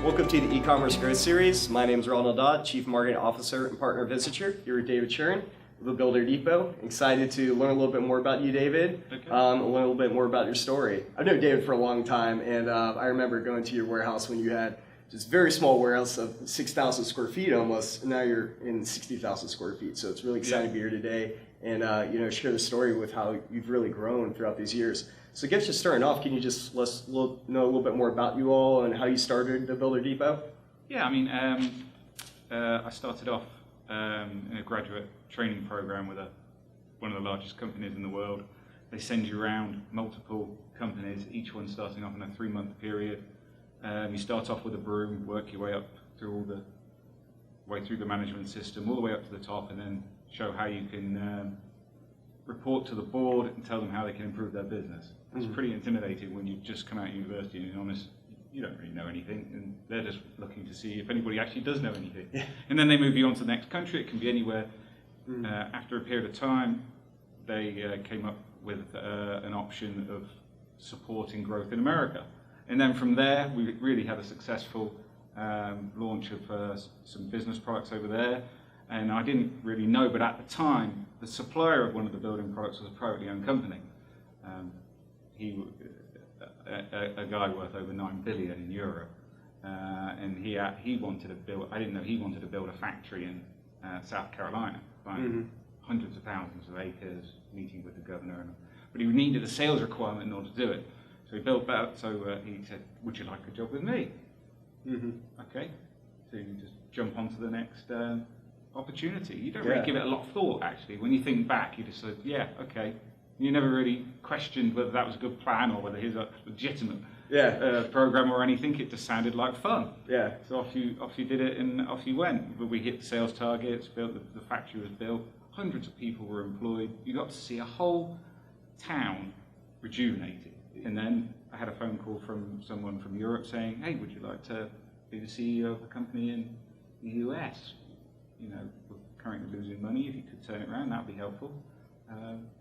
Welcome to the e-commerce growth series. My name is Ronald Dodd, Chief Marketing Officer and Partner of Visiture here with David Shuren of the Builder Depot. Excited to learn a little bit more about you, David, and learn a little bit more about your story. I've known David for a long time, and I remember going to your warehouse when you had just a very small warehouse of 6,000 square feet almost, and now you're in 60,000 square feet. So it's really exciting to be here today and share the story with how you've really grown throughout these years. So I guess just starting off, can you just let us know a little bit more about you all and how you started the Builder Depot? Yeah, I mean, I started off in a graduate training program with one of the largest companies in the world. They send you around multiple companies, each one starting off in a 3-month period. You start off with a broom, work your way up through the management system, all the way up to the top, and then show how you can report to the board and tell them how they can improve their business. It's pretty intimidating when you've just come out of university and you're honest, you don't really know anything, and they're just looking to see if anybody actually does know anything. Yeah. And then they move you on to the next country. It can be anywhere. After a period of time, they came up with an option of supporting growth in America. And then from there, we really had a successful launch of some business products over there. And I didn't really know, but at the time, the supplier of one of the building products was a privately owned company. A guy worth over 9 billion in Europe, and he wanted to build. I didn't know he wanted to build a factory in South Carolina, buying hundreds of thousands of acres, meeting with the governor, but he needed a sales requirement in order to do it. So he built that. So he said, "Would you like a job with me?" Okay. So you just jump onto the next opportunity. You don't really give it a lot of thought, actually. When you think back, you just say, "Yeah, okay." You never really questioned whether that was a good plan or whether he's a legitimate program or anything. It just sounded like fun. Yeah. So off you did it, and off you went. But we hit the sales targets. The factory was built. Hundreds of people were employed. You got to see a whole town rejuvenated. And then I had a phone call from someone from Europe saying, "Hey, would you like to be the CEO of a company in the US? You know, we're currently losing money. If you could turn it around, that'd be helpful."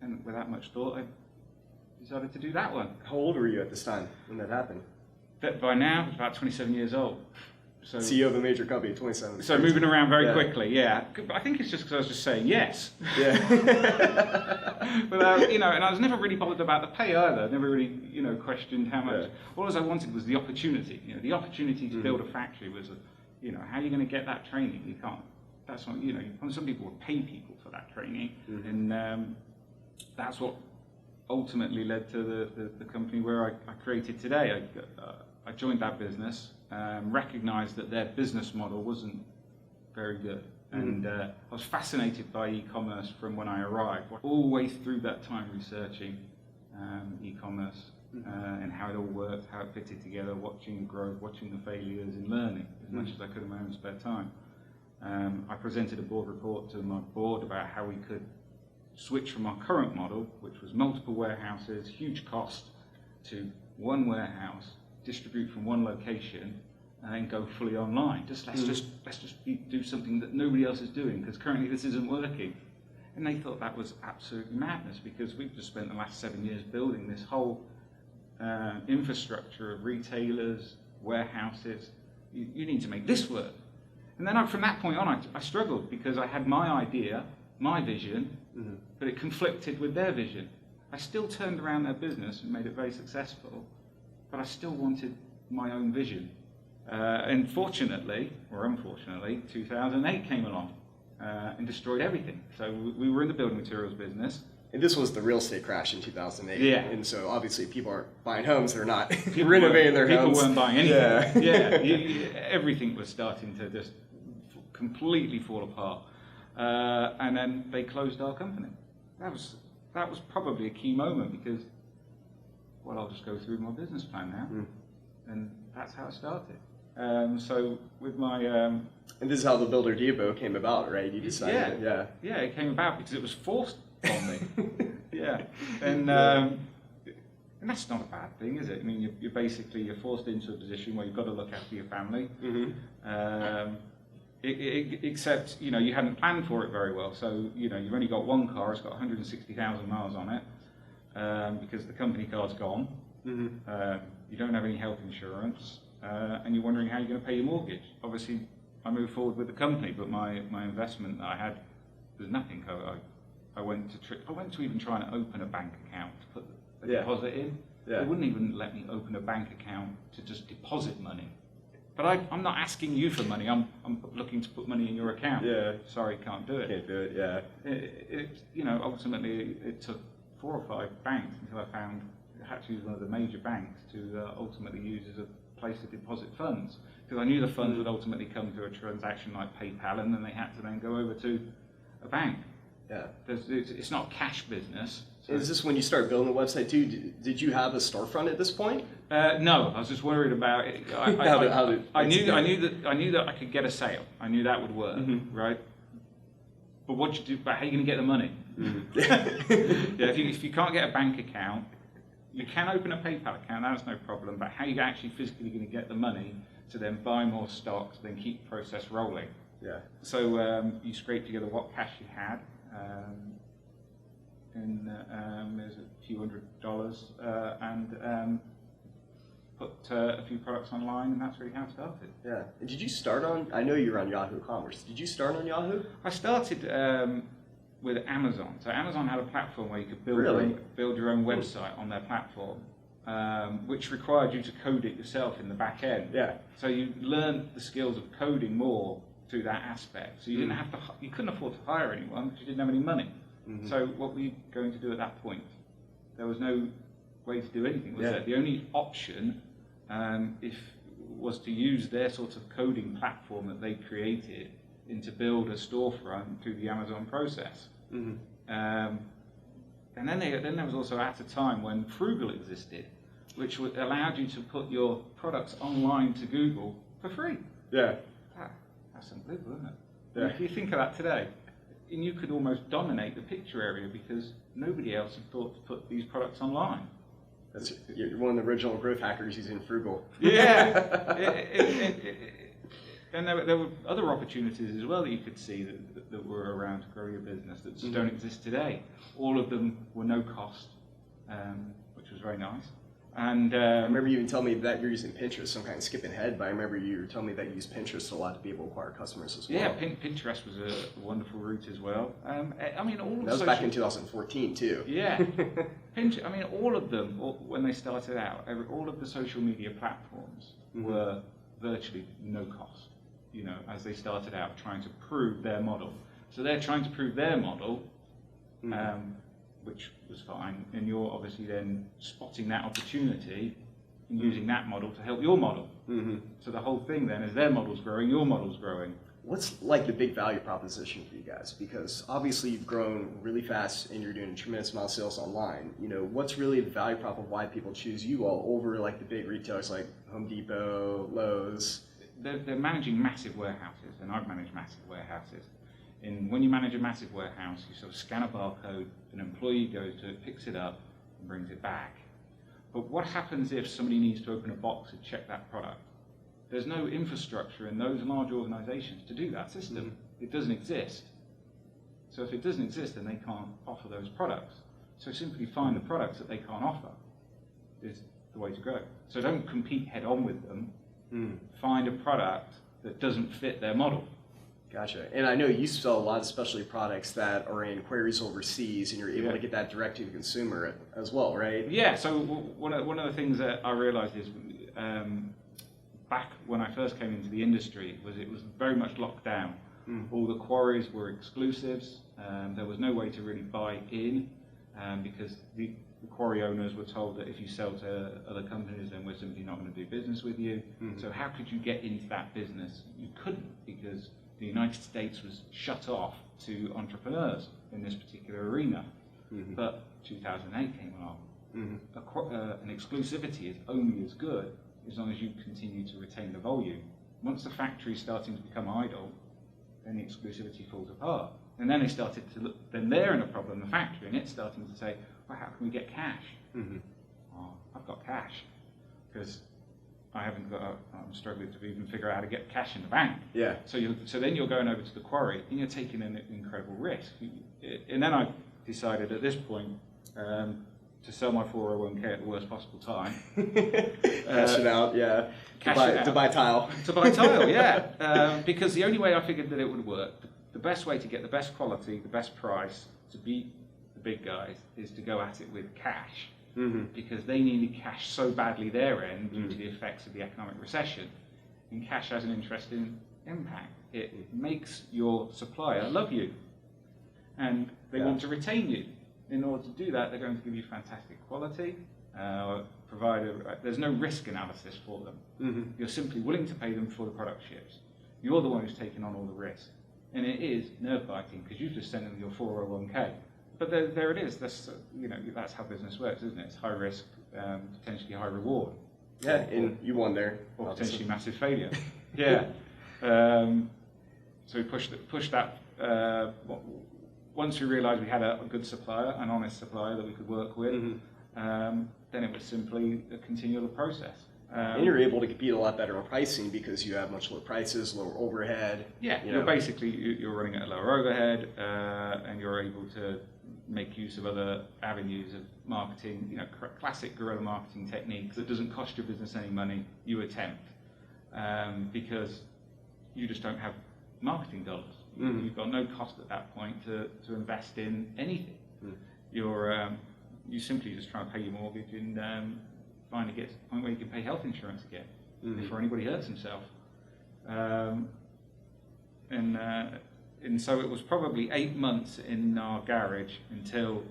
And without much thought, I decided to do that one. How old were you at this time when that happened? By now, I was about 27 years old. So CEO of a major company, 27. So moving around very quickly, yeah. I think it's just because I was just saying yes. Yeah. But and I was never really bothered about the pay either. I never really, questioned how much. All I wanted was the opportunity. The opportunity to build a factory was, how are you going to get that training? You can't. That's not, some people will pay people for that training, and that's what ultimately led to the company where I created today. I joined that business, recognized that their business model wasn't very good, and I was fascinated by e-commerce from when I arrived. All the way through that time researching e-commerce and how it all worked, how it fitted together, watching the growth, watching the failures, and learning as much as I could in my own spare time. I presented a board report to my board about how we could switch from our current model, which was multiple warehouses, huge cost, to one warehouse, distribute from one location, and then go fully online. Let's just do something that nobody else is doing, because currently this isn't working. And they thought that was absolute madness, because we've just spent the last 7 years building this whole infrastructure of retailers, warehouses. You need to make this work. And then from that point on, I struggled, because I had my idea, my vision, but it conflicted with their vision. I still turned around their business and made it very successful, but I still wanted my own vision. And fortunately, or unfortunately, 2008 came along and destroyed everything. So we were in the building materials business. And this was the real estate crash in 2008. Yeah. And so obviously people aren't buying homes, they're not renovating their homes. People weren't buying anything. Everything was starting to just completely fall apart. And then they closed our company. That was probably a key moment, because, well, I'll just go through my business plan now. And that's how it started. So with my... and this is how the Builder Depot came about, right? You decided, Yeah, it came about because it was forced on me. And that's not a bad thing, is it? I mean, you're forced into a position where you've got to look after your family. Except, you hadn't planned for it very well. So, you've only got one car, it's got 160,000 miles on it, because the company car's gone. You don't have any health insurance. and you're wondering how you're going to pay your mortgage. Obviously, I moved forward with the company, but my investment that I had was nothing. I went to even try and open a bank account to put a deposit in. Yeah. They wouldn't even let me open a bank account to just deposit money. But I'm not asking you for money. I'm looking to put money in your account. Yeah. Sorry, can't do it. Can't do it. Yeah. Ultimately, it took 4 or 5 banks until I found I had to use one of the major banks to ultimately use as a place to deposit funds. Because I knew the funds would ultimately come through a transaction like PayPal, and then they had to then go over to a bank. Yeah. It's not a cash business. So. Is this when you start building the website too? Did you have a storefront at this point? No, I was just worried about it. I knew that I could get a sale. I knew that would work, right? But what you do? But how are you going to get the money? Yeah, if you can't get a bank account, you can open a PayPal account. That's no problem. But how are you actually physically going to get the money to then buy more stock, to then keep the process rolling? Yeah. So you scrape together what cash you had. There's a few $100s and put a few products online, and that's really how it started. Yeah. And did you start on? I know you're on Yahoo Commerce. Did you start on Yahoo? I started with Amazon. So Amazon had a platform where you could build your own website on their platform, which required you to code it yourself in the back end. Yeah. So you learned the skills of coding more through that aspect. So you didn't have to. You couldn't afford to hire anyone because you didn't have any money. So what were you going to do at that point? There was no way to do anything, was there? The only option was to use their sort of coding platform that they created to build a storefront through the Amazon process. And then there was also at a time when Frugal existed, which allowed you to put your products online to Google for free. Yeah. That's unbelievable, isn't it? Yeah. If you think of that today, and you could almost dominate the picture area because nobody else had thought to put these products online. You're one of the original growth hackers using Frugal. Yeah. And there were other opportunities as well that you could see that were around to grow your business that just don't exist today. All of them were no cost, which was very nice. And I remember you even telling me that you're using Pinterest. So I'm kind of skipping ahead, but I remember you were telling me that you use Pinterest a lot to be able to acquire customers as well. Yeah, Pinterest was a wonderful route as well. I mean, all that was back in 2014 too. Yeah, Pinterest. I mean, all of them when they started out, all of the social media platforms were virtually no cost. You know, as they started out trying to prove their model. So they're trying to prove their model. Which was fine, and you're obviously then spotting that opportunity and using that model to help your model. So the whole thing then is their model's growing, your model's growing. What's like the big value proposition for you guys? Because obviously you've grown really fast and you're doing a tremendous amount of sales online. You know, what's really the value prop of why people choose you all over like the big retailers like Home Depot, Lowe's? They're managing massive warehouses, and I've managed massive warehouses. And when you manage a massive warehouse, you sort of scan a barcode, an employee goes to it, picks it up, and brings it back. But what happens if somebody needs to open a box and check that product? There's no infrastructure in those large organizations to do that system. It doesn't exist. So if it doesn't exist, then they can't offer those products. So simply find the products that they can't offer is the way to go. So don't compete head on with them. Find a product that doesn't fit their model. Gotcha. And I know you sell a lot of specialty products that are in queries overseas, and you're able to get that direct to the consumer as well, right? Yeah. So one of the things that I realized is back when I first came into the industry it was very much locked down. All the quarries were exclusives. There was no way to really buy in because the quarry owners were told that if you sell to other companies, then we're simply not going to do business with you. So how could you get into that business? You couldn't, because the United States was shut off to entrepreneurs in this particular arena. But 2008 came along. An exclusivity is only as good as long as you continue to retain the volume. Once the factory is starting to become idle, then the exclusivity falls apart. And then they started to look, then they're in a problem, the factory, and it's starting to say, well, how can we get cash? Oh, I've got cash, because I'm struggling to even figure out how to get cash in the bank. Yeah. So then you're going over to the quarry, and you're taking an incredible risk. And then I decided at this point to sell my 401k at the worst possible time. Cash it out, yeah. Cash to buy, it out. To buy tile. To buy tile, yeah. Because the only way I figured that it would work, the best way to get the best quality, the best price, to beat the big guys, is to go at it with cash. Because they needed cash so badly their end due to the effects of the economic recession. And cash has an interesting impact. It makes your supplier love you. And they want to retain you. In order to do that, they're going to give you fantastic quality, there's no risk analysis for them. You're simply willing to pay them before the product ships. You're the one who's taking on all the risk. And it is nerve-biting because you've just sent them your 401k. But there it is. That's that's how business works, isn't it? It's high risk, potentially high reward. Yeah, and you won there. Or potentially massive failure. Yeah. So we pushed that. Once we realised we had a good supplier, an honest supplier that we could work with, then it was simply a continual process. And you're able to compete a lot better on pricing because you have much lower prices, lower overhead. Yeah, you're running at a lower overhead, and you're able to make use of other avenues of marketing, classic guerrilla marketing techniques that doesn't cost your business any money. You attempt because you just don't have marketing dollars. You've got no cost at that point to invest in anything. You simply just try and pay your mortgage and finally get to the point where you can pay health insurance again before anybody hurts himself. And so it was probably 8 months in our garage until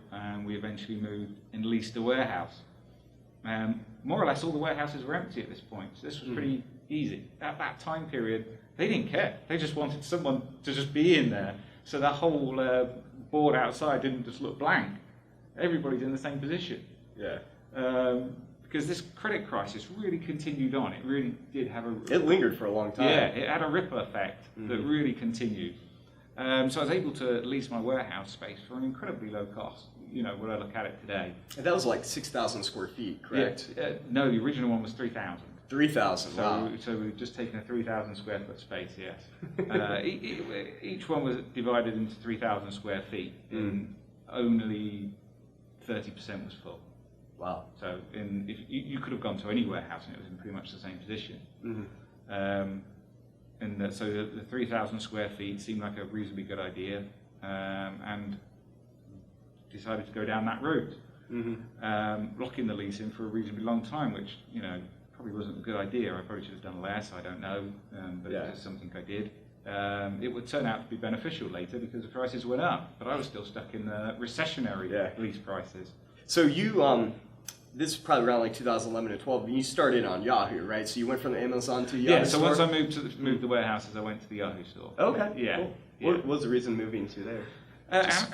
we eventually moved and leased a warehouse. More or less all the warehouses were empty at this point, so this was pretty easy. At that time period, they didn't care. They just wanted someone to just be in there, so that whole board outside didn't just look blank. Everybody's in the same position. Yeah. Because this credit crisis really continued on. It really did have It lingered for a long time. Yeah, it had a ripple effect that really continued. So I was able to lease my warehouse space for an incredibly low cost, when I look at it today. And that was like 6,000 square feet, correct? Yeah, no, the original one was 3,000. 3,000, wow. So we've just taken a 3,000 square foot space, yes. Each one was divided into 3,000 square feet, and only 30% was full. Wow. So if you could have gone to any warehouse and it was in pretty much the same position. So the 3,000 square feet seemed like a reasonably good idea, and decided to go down that route. Locking the lease in for a reasonably long time, which probably wasn't a good idea. I probably should have done less. I don't know, but it's just something I did. It would turn out to be beneficial later because the prices went up, but I was still stuck in the recessionary lease prices. So you this is probably around like 2011 and 12. And you started on Yahoo, right? So you went from the Amazon to Yahoo. Yeah. So store? once I moved the warehouses, I went to the Yahoo store. Okay. Yeah. Cool. Yeah. What was the reason moving to there?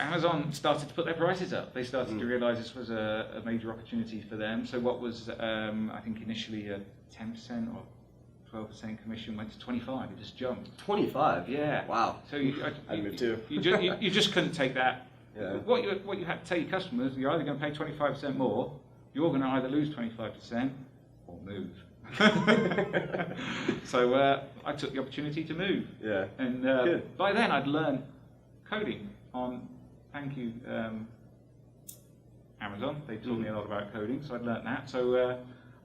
Amazon started to put their prices up. They started to realise this was a major opportunity for them. So what was I think initially a 10% or 12% commission went to 25. It just jumped. 25. Yeah. Wow. So I'd move too. You just couldn't take that. Yeah. What you had to tell your customers, you're either going to pay 25% more, you're going to either lose 25% or move. So I took the opportunity to move. Yeah. And by then I'd learned coding on, thank you, Amazon. They taught me a lot about coding, so I'd learned that. So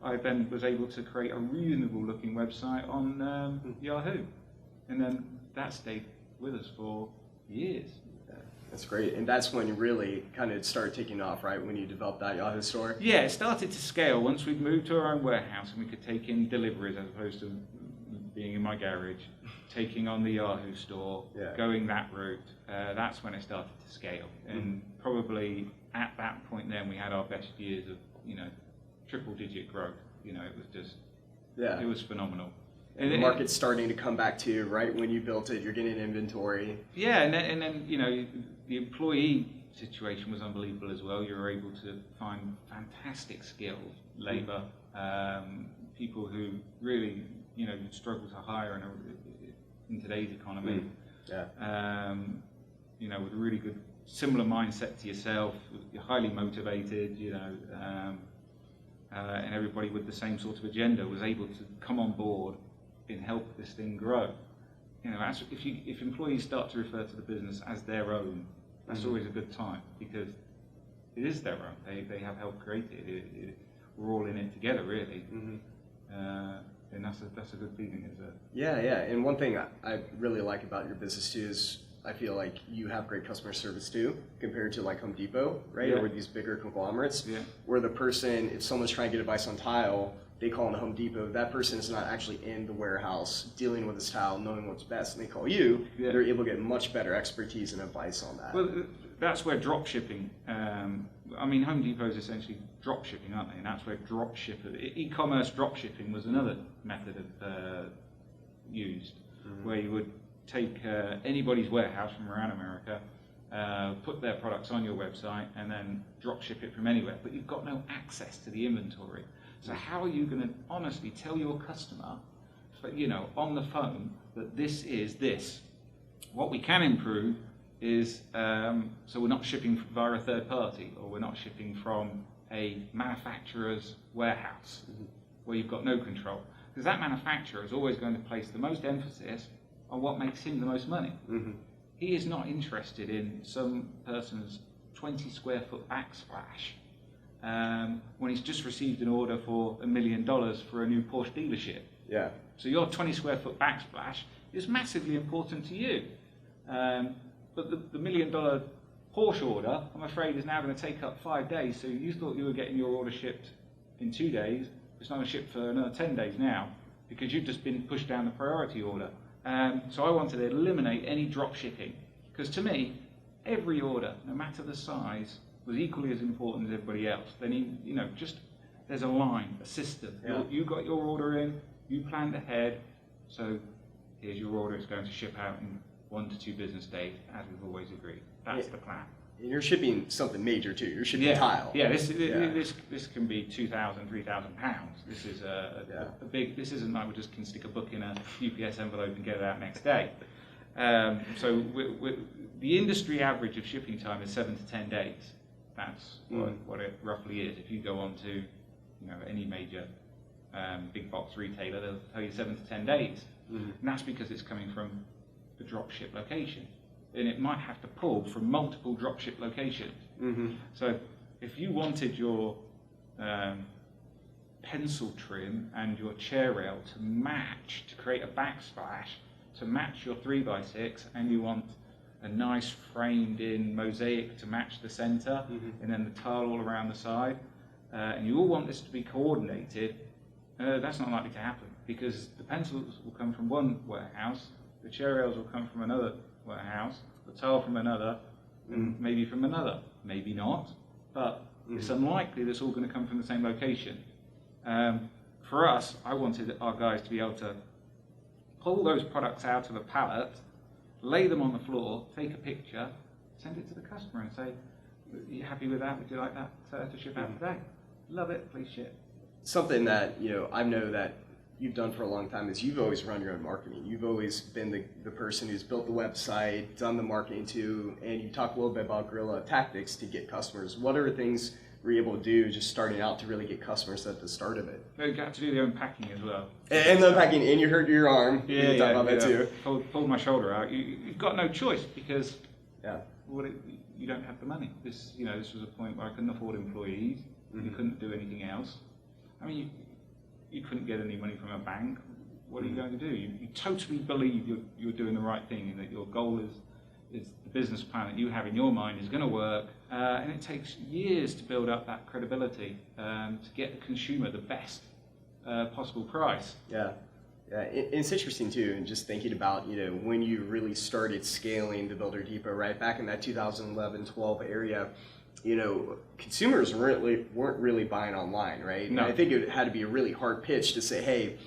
I then was able to create a reasonable looking website on Yahoo. And then that stayed with us for years. That's great. And that's when you really kind of started taking off, right? When you developed that Yahoo store? Yeah, it started to scale once we'd moved to our own warehouse and we could take in deliveries as opposed to being in my garage, taking on the Yahoo store, going that route. That's when it started to scale. And probably at that point then we had our best years of, triple digit growth. It was just, it was phenomenal. And the market's starting to come back to you, right? When you built it, you're getting inventory. Yeah, and then the employee situation was unbelievable as well. You were able to find fantastic skilled labour, people who really, struggle to hire in today's economy. With a really good, similar mindset to yourself, you're highly motivated, and everybody with the same sort of agenda was able to come on board and help this thing grow. If employees start to refer to the business as their own, that's always a good time because it is their own. They have helped create it. We're all in it together, really. And that's a good feeling, is it? Yeah, yeah. And one thing I really like about your business too is I feel like you have great customer service too, compared to like Home Depot, right? Yeah. Or these bigger conglomerates, Yeah. where the person, if someone's trying to get advice on tile, they call in Home Depot. That person is not actually in the warehouse dealing with this tile, knowing what's best, and they call you. Yeah. They're able to get much better expertise and advice on that. Well, that's where drop shipping. I mean, Home Depot is essentially drop shipping, aren't they? And that's where e-commerce drop shipping was another method of used, where you would take anybody's warehouse from around America, put their products on your website, and then drop ship it from anywhere. But you've got no access to the inventory. So how are you going to honestly tell your customer, on the phone, that this is this? What we can improve is, so we're not shipping via a third party, or we're not shipping from a manufacturer's warehouse, where you've got no control. Because that manufacturer is always going to place the most emphasis on what makes him the most money. He is not interested in some person's 20 square foot backsplash when he's just received an order for $1 million for a new Porsche dealership. Yeah. So your 20 square foot backsplash is massively important to you. But the $1 million Porsche order, I'm afraid, is now going to take up 5 days. So you thought you were getting your order shipped in 2 days. It's not going to ship for another 10 days now, because you've just been pushed down the priority order. So I wanted to eliminate any drop shipping, because to me, every order, no matter the size, was equally as important as everybody else. Then, just there's a line, a system. Yeah. You got your order in, you planned ahead, so here's your order. It's going to ship out in 1 to 2 business days, as we've always agreed. That's the plan. And you're shipping something major too. You're shipping tile. Yeah, this can be 2,000, 3,000 pounds. This is a big. This isn't like we just can stick a book in a UPS envelope and get it out next day. So the industry average of shipping time is 7 to 10 days. That's what it roughly is. If you go on to any major big box retailer, they'll tell you 7 to 10 days, and that's because it's coming from the drop ship location. And it might have to pull from multiple dropship locations. So if you wanted your pencil trim and your chair rail to match, to create a backsplash, to match your 3x6, and you want a nice framed in mosaic to match the center, and then the tile all around the side, and you all want this to be coordinated, that's not likely to happen, because the pencils will come from one warehouse, the chair rails will come from another warehouse, the tile from another, and maybe from another. Maybe not, but it's unlikely that's all going to come from the same location. For us, I wanted our guys to be able to pull those products out of a pallet, lay them on the floor, take a picture, send it to the customer and say, are you happy with that? Would you like that to ship out today? Love it, please ship. Something that I know that you've done for a long time is you've always run your own marketing. You've always been the person who's built the website, done the marketing too, and you talk a little bit about guerrilla tactics to get customers. What are things were you able to do just starting out to really get customers at the start of it? You got to do the unpacking as well. And the unpacking, and you hurt your arm. Yeah, talk about that too. Pulled my shoulder out. You've got no choice, because you don't have the money. This was a point where I couldn't afford employees. You couldn't do anything else. I mean, you couldn't get any money from a bank. What are you going to do? You totally believe you're doing the right thing, and that your goal is the business plan that you have in your mind is going to work, and it takes years to build up that credibility to get the consumer the best possible price. Yeah. It's interesting too, and just thinking about when you really started scaling the Builder Depot, right back in that 2011-12 area. Consumers weren't really buying online, right? No. And I think it had to be a really hard pitch to say, hey,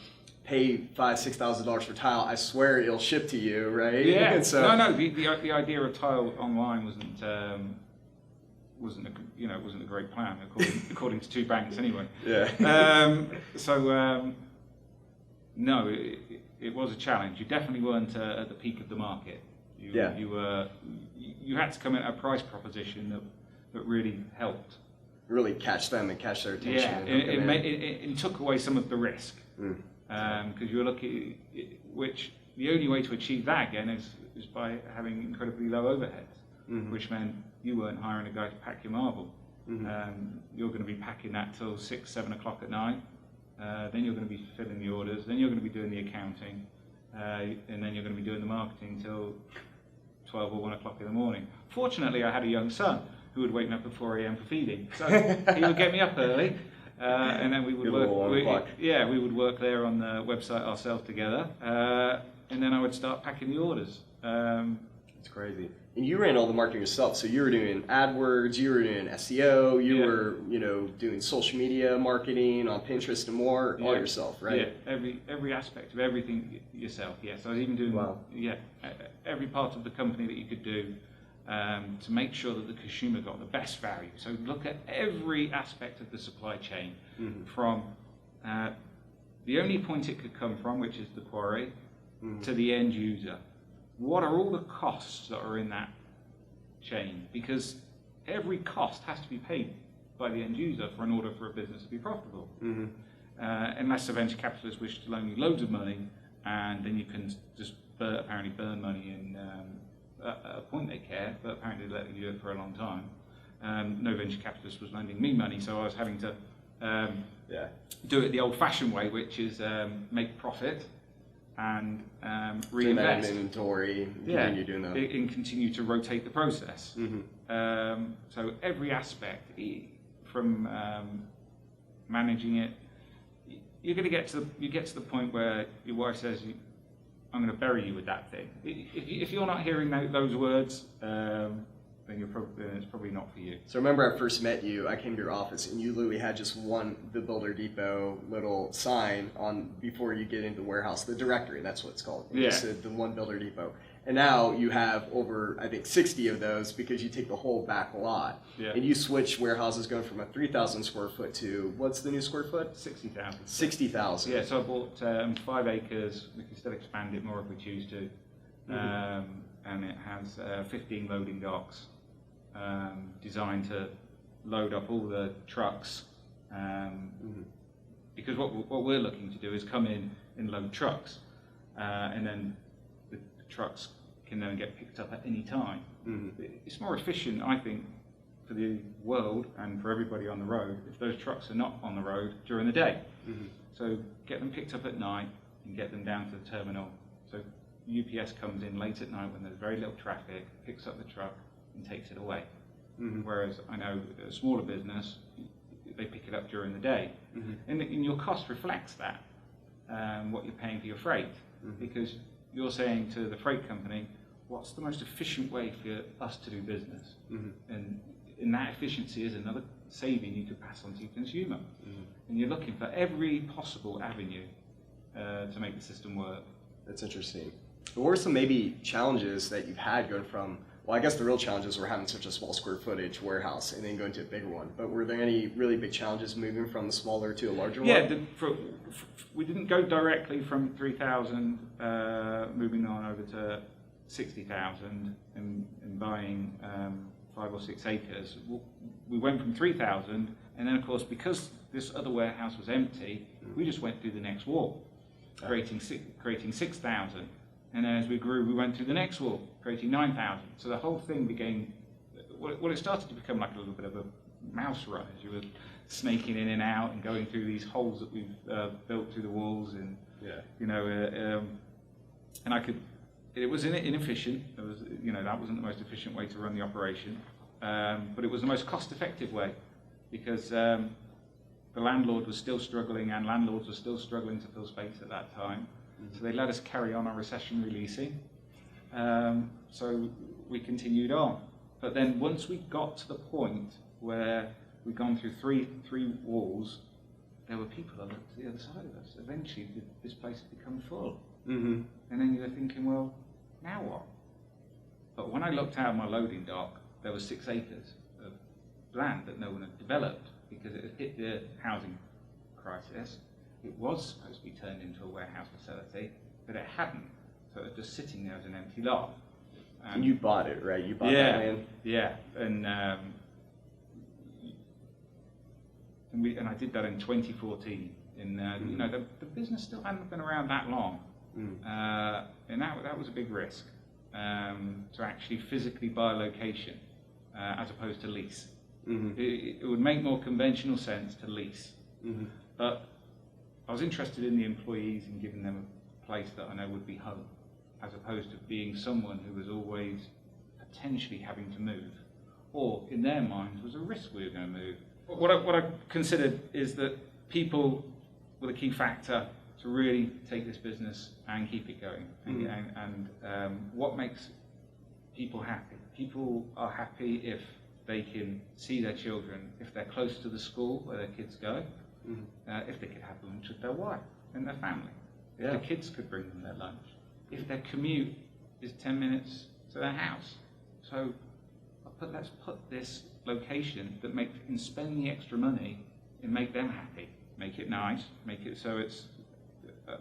pay $5,000-$6,000 for tile. I swear it'll ship to you, right? Yeah. And so, No. The idea of tile online wasn't a great plan according to 2 banks anyway. Yeah. No, it was a challenge. You definitely weren't at the peak of the market. You had to come in at a price proposition that really helped. Really catch them and catch their attention. Yeah, it took away some of the risk, because you were looking, which the only way to achieve that again is by having incredibly low overheads, which meant you weren't hiring a guy to pack your marble. You're going to be packing that till 6, 7 o'clock at night. Then you're going to be filling the orders. Then you're going to be doing the accounting. And then you're going to be doing the marketing till 12 or 1 o'clock in the morning. Fortunately, I had a young son who would wake me up at 4 a.m. for feeding. So he would get me up early. And then we would work. We would work there on the website ourselves together, and then I would start packing the orders. It's crazy. And you ran all the marketing yourself, so you were doing AdWords, you were doing SEO, you were doing social media marketing on Pinterest and more, all yourself, right? Yeah, every aspect of everything yourself. Yes, I was even doing every part of the company that you could do. To make sure that the consumer got the best value. So look at every aspect of the supply chain, from the only point it could come from, which is the quarry, to the end user. What are all the costs that are in that chain? Because every cost has to be paid by the end user in order for a business to be profitable. Unless a venture capitalist wishes to loan you loads of money, and then you can just apparently burn money in at a point they care, but apparently they're letting you do it for a long time. No venture capitalist was lending me money, so I was having to do it the old-fashioned way, which is make profit and reinvest. Inventory, continue doing that. And continue to rotate the process. So every aspect, from managing it, you're going to get to the point where your wife says, I'm going to bury you with that thing. If you're not hearing those words, then it's probably not for you. So I remember I first met you, I came to your office, and you literally had just the Builder Depot little sign on before you get into the warehouse, the directory, that's what it's called. It just said the one Builder Depot. And now you have over, I think, 60 of those because you take the whole back lot. And you switch warehouses going from a 3,000 square foot to, what's the new square foot? 60,000. 60,000. Yeah, so I bought 5 acres. We can still expand it more if we choose to. And it has 15 loading docks designed to load up all the trucks. Because what we're looking to do is come in and load trucks. And then the trucks can then get picked up at any time. It's more efficient, I think, for the world and for everybody on the road if those trucks are not on the road during the day. So get them picked up at night and get them down to the terminal. So UPS comes in late at night when there's very little traffic, picks up the truck and takes it away. Whereas I know a smaller business, they pick it up during the day. And your cost reflects that, what you're paying for your freight. Because you're saying to the freight company, what's the most efficient way for us to do business? And that efficiency is another saving you could pass on to your consumer. And you're looking for every possible avenue to make the system work. That's interesting. What were some maybe challenges that you've had going from, well, I guess the real challenges were having such a small square footage warehouse and then going to a bigger one, but were there any really big challenges moving from the smaller to a larger one? Yeah, we didn't go directly from 3,000 moving on over to 60,000 and buying 5 or 6 acres. We went from 3,000, and then of course because this other warehouse was empty, we just went through the next wall, creating 6,000. And then as we grew, we went through the next wall, creating 9,000. So the whole thing became, well, it started to become like a little bit of a mouse run as you were snaking in and out and going through these holes that we've built through the walls. And, and it was inefficient. It was, that wasn't the most efficient way to run the operation. But it was the most cost-effective way because the landlord was still struggling and landlords were still struggling to fill space at that time. So they let us carry on our recession releasing. So we continued on. But then once we got to the point where we'd gone through three walls, there were people that looked to the other side of us. Eventually this place had become full. And then you were thinking, well, now what? But when I looked out of my loading dock, there was 6 acres of land that no one had developed because it had hit the housing crisis. It was supposed to be turned into a warehouse facility, but it hadn't. So it was just sitting there as an empty lot. And you bought it, right? You bought that land? Yeah, and I did that in 2014. And the business still hadn't been around that long, and that was a big risk to actually physically buy a location as opposed to lease. Mm-hmm. It would make more conventional sense to lease. Mm-hmm. But I was interested in the employees and giving them a place that I know would be home, as opposed to being someone who was always potentially having to move, or in their minds was a risk we were going to move. What I considered is that people were the key factor to really take this business and keep it going. And what makes people happy? People are happy if they can see their children, if they're close to the school where their kids go, if they could have lunch with their wife and their family, if the kids could bring them their lunch, if their commute is 10 minutes to their house. So let's put this location that can spend the extra money and make them happy, make it nice, make it so it's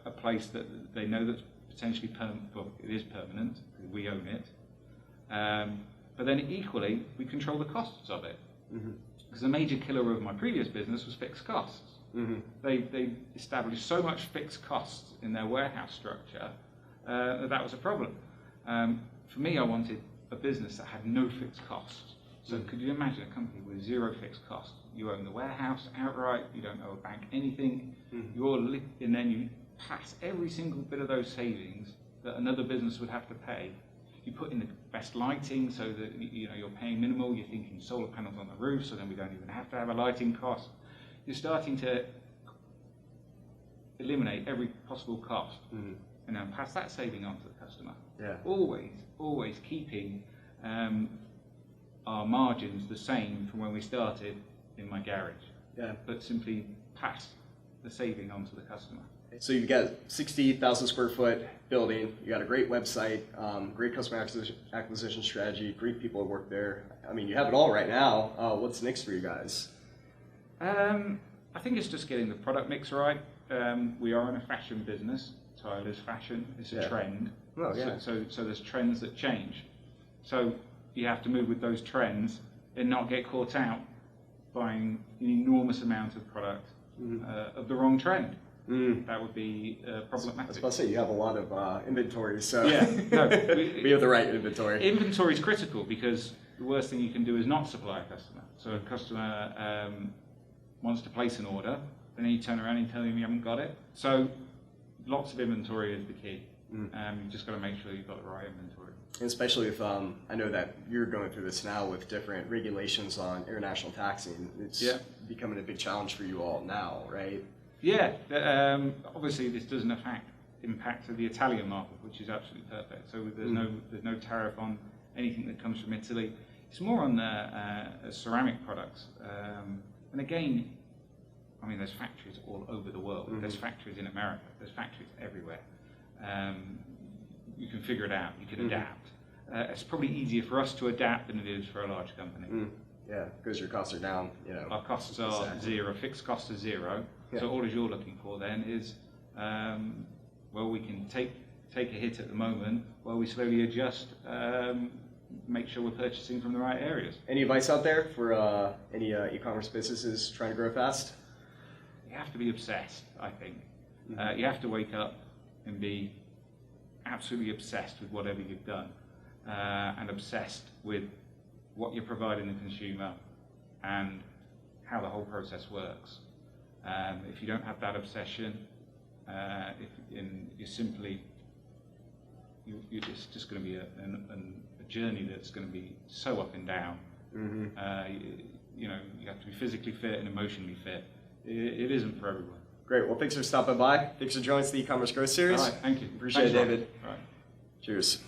a place that they know that's potentially permanent. Well, it is permanent, we own it. But then equally, we control the costs of it. Because the major killer of my previous business was fixed costs. They established so much fixed costs in their warehouse structure that was a problem. For me, I wanted a business that had no fixed costs. So could you imagine a company with zero fixed costs? You own the warehouse outright, you don't owe a bank anything, and then you pass every single bit of those savings that another business would have to pay. You put in the best lighting so that you're paying minimal, you're thinking solar panels on the roof, so then we don't even have to have a lighting cost. You're starting to eliminate every possible cost and then pass that saving on to the customer. Always keeping our margins the same from when we started in my garage, but simply pass the saving on to the customer. So you've got 60,000 square foot building, you got a great website, great customer acquisition strategy, great people that work there. I mean, you have it all right now. What's next for you guys? I think it's just getting the product mix right. We are in a fashion business. Tile is fashion, it's a trend. So there's trends that change. So you have to move with those trends and not get caught out buying an enormous amount of product of the wrong trend. That would be problematic. I was about to say, you have a lot of inventory, so we have the right inventory. Inventory is critical because the worst thing you can do is not supply a customer. So a customer wants to place an order, and then you turn around and tell him you haven't got it. So lots of inventory is the key. You've just got to make sure you've got the right inventory. And especially if, I know that you're going through this now with different regulations on international taxing. It's becoming a big challenge for you all now, right? Obviously this doesn't impact the Italian market, which is absolutely perfect. So there's no tariff on anything that comes from Italy. It's more on the ceramic products. And again, I mean, there's factories all over the world. There's factories in America. There's factories everywhere. You can figure it out. You can adapt. It's probably easier for us to adapt than it is for a large company. Yeah, because your costs are down. Our costs are zero. Fixed costs are zero. So all you're looking for then is, well, we can take a hit at the moment while we slowly adjust, make sure we're purchasing from the right areas. Any advice out there for any e-commerce businesses trying to grow fast? You have to be obsessed, I think. You have to wake up and be absolutely obsessed with whatever you've done, and obsessed with what you're providing the consumer and how the whole process works. If you don't have that obsession, it's just going to be a journey that's going to be so up and down. You have to be physically fit and emotionally fit. It isn't for everyone. Great. Well, thanks for stopping by. Thanks for joining us the e-commerce growth series. All right. Thank you. Appreciate it, David. All right. Cheers.